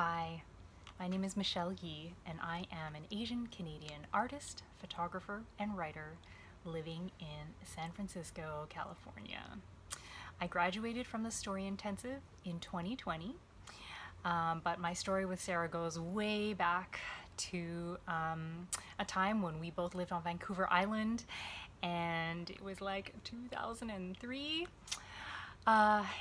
Hi, my name is Michelle Yee, and I am an Asian Canadian artist, photographer, and writer living in San Francisco, California. I graduated from the Story Intensive in 2020, but my story with Sarah goes way back to a time when we both lived on Vancouver Island, and it was like 2003.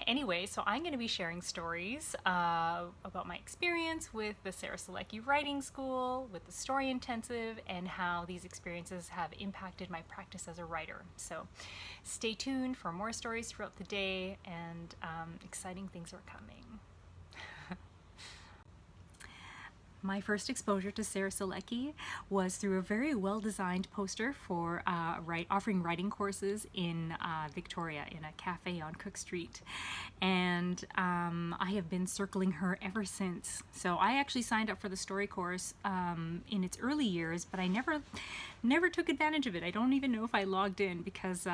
Anyway, so I'm going to be sharing stories about my experience with the Sarah Selecky Writing School, with the Story Intensive, and how these experiences have impacted my practice as a writer. So stay tuned for more stories throughout the day, and exciting things are coming. My first exposure to Sarah Selecky was through a very well-designed poster for offering writing courses in Victoria in a cafe on Cook Street. And I have been circling her ever since. So I actually signed up for the story course in its early years, but I never took advantage of it. I don't even know if I logged in because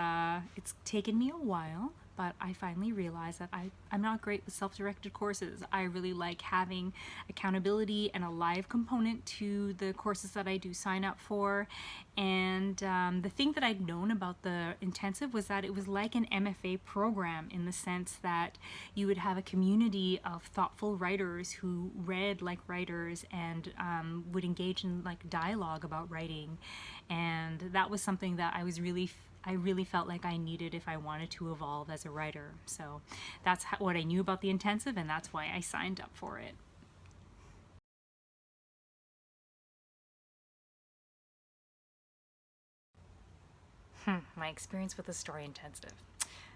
it's taken me a while. But I finally realized that I'm not great with self-directed courses. I really like having accountability and a live component to the courses that I do sign up for. And the thing that I'd known about the intensive was that it was like an MFA program in the sense that you would have a community of thoughtful writers who read like writers and would engage in like dialogue about writing. And that was something that I really felt like I needed if I wanted to evolve as a writer. So that's what I knew about the intensive, and that's why I signed up for it. My experience with the story intensive.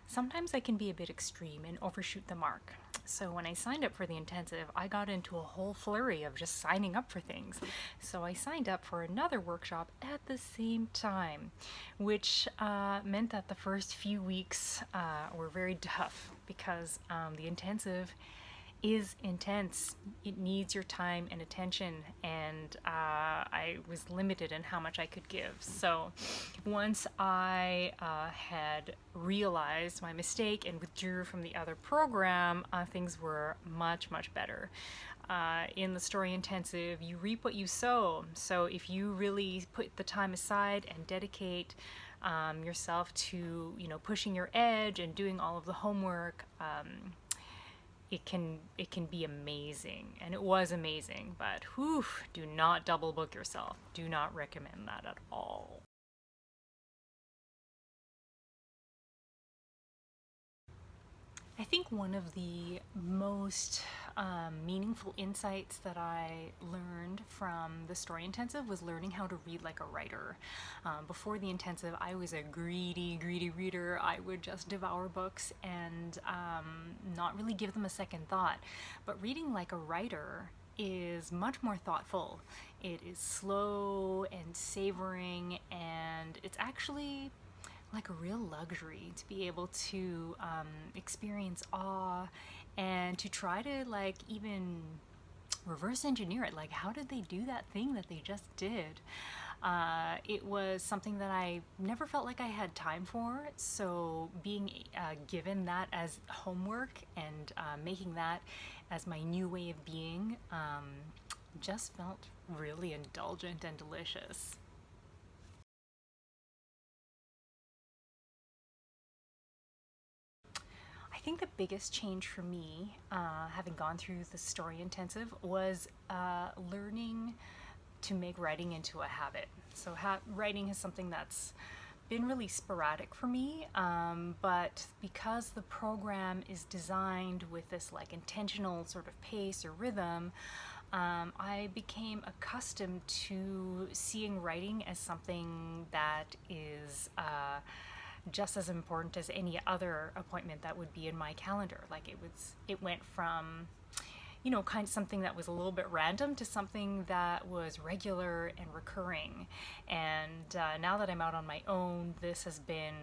Sometimes I can be a bit extreme and overshoot the mark. So when I signed up for the intensive, I got into a whole flurry of just signing up for things. So I signed up for another workshop at the same time, which meant that the first few weeks were very tough because the intensive is intense. It needs your time and attention, and I was limited in how much I could give. So once I had realized my mistake and withdrew from the other program, things were much better. In the story intensive, you reap what you sow. So if you really put the time aside and dedicate yourself to, pushing your edge and doing all of the homework, it can be amazing, and it was amazing, but whew, do not double book yourself. Do not recommend that at all. I think one of the most meaningful insights that I learned from the story intensive was learning how to read like a writer. Before the intensive, I was a greedy reader. I would just devour books and not really give them a second thought. But reading like a writer is much more thoughtful. It is slow and savoring, and it's actually like a real luxury to be able to experience awe and to try to like even reverse engineer it. Like, how did they do that thing that they just did? It was something that I never felt like I had time for, so being given that as homework and making that as my new way of being just felt really indulgent and delicious. I think the biggest change for me, having gone through the story intensive, was learning to make writing into a habit. So writing is something that's been really sporadic for me, but because the program is designed with this like intentional sort of pace or rhythm, I became accustomed to seeing writing as something that is just as important as any other appointment that would be in my calendar. Like it went from, kind of something that was a little bit random to something that was regular and recurring. And now that I'm out on my own, this has been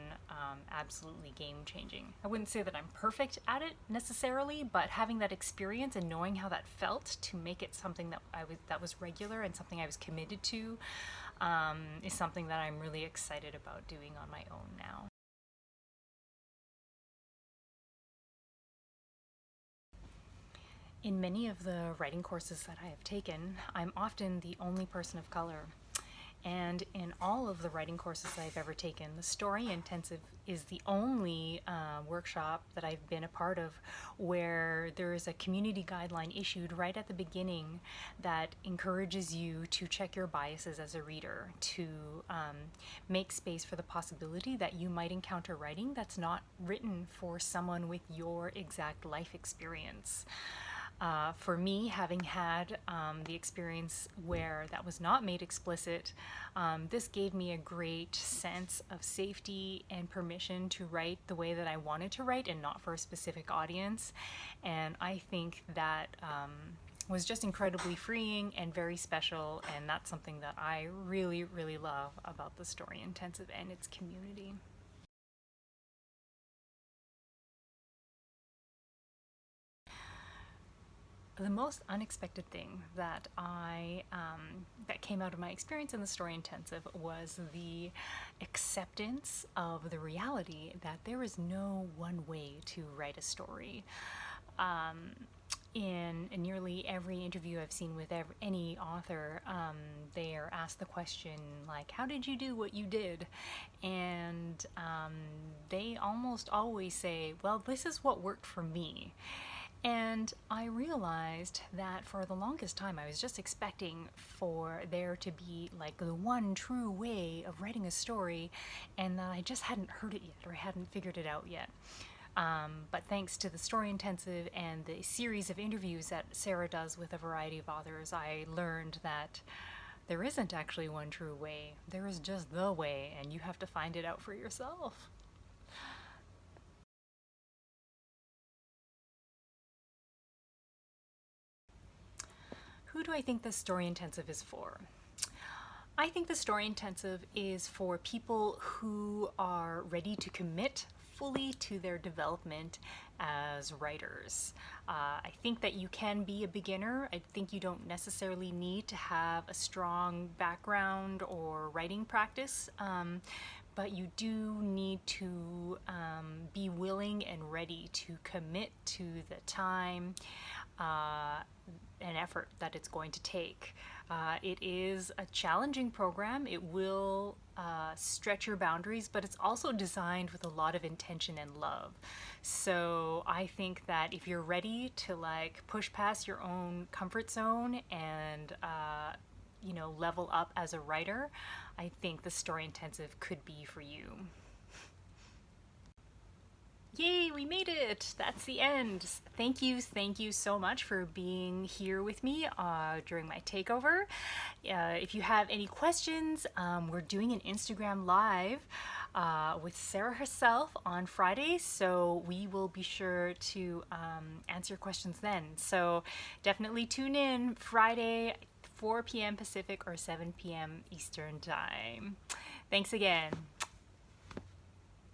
absolutely game changing. I wouldn't say that I'm perfect at it necessarily, but having that experience and knowing how that felt to make it something that was regular and something I was committed to is something that I'm really excited about doing on my own now. In many of the writing courses that I have taken, I'm often the only person of color. And in all of the writing courses I've ever taken, the story intensive is the only workshop that I've been a part of where there is a community guideline issued right at the beginning that encourages you to check your biases as a reader, to make space for the possibility that you might encounter writing that's not written for someone with your exact life experience. For me, having had the experience where that was not made explicit, this gave me a great sense of safety and permission to write the way that I wanted to write and not for a specific audience. And I think that was just incredibly freeing and very special, and that's something that I really, really love about the Story Intensive and its community. The most unexpected thing that that came out of my experience in the Story Intensive was the acceptance of the reality that there is no one way to write a story. In nearly every interview I've seen with any author, they are asked the question like, "How did you do what you did?" And they almost always say, "Well, this is what worked for me." And I realized that for the longest time I was just expecting for there to be like the one true way of writing a story, and that I just hadn't heard it yet or hadn't figured it out yet. But thanks to the Story Intensive and the series of interviews that Sarah does with a variety of authors, I learned that there isn't actually one true way. There is just the way, and you have to find it out for yourself. Who do I think the Story Intensive is for? I think the Story Intensive is for people who are ready to commit fully to their development as writers. I think that you can be a beginner. I think you don't necessarily need to have a strong background or writing practice, but you do need to be willing and ready to commit to the time and effort that it's going to take. It is a challenging program. It will stretch your boundaries, but it's also designed with a lot of intention and love. So I think that if you're ready to like push past your own comfort zone and level up as a writer, I think the Story Intensive could be for you. Yay, we made it! That's the end. Thank you so much for being here with me during my takeover. If you have any questions, we're doing an Instagram live with Sarah herself on Friday, so we will be sure to answer your questions then. So definitely tune in Friday, 4 p.m. Pacific or 7 p.m. Eastern Time. Thanks again.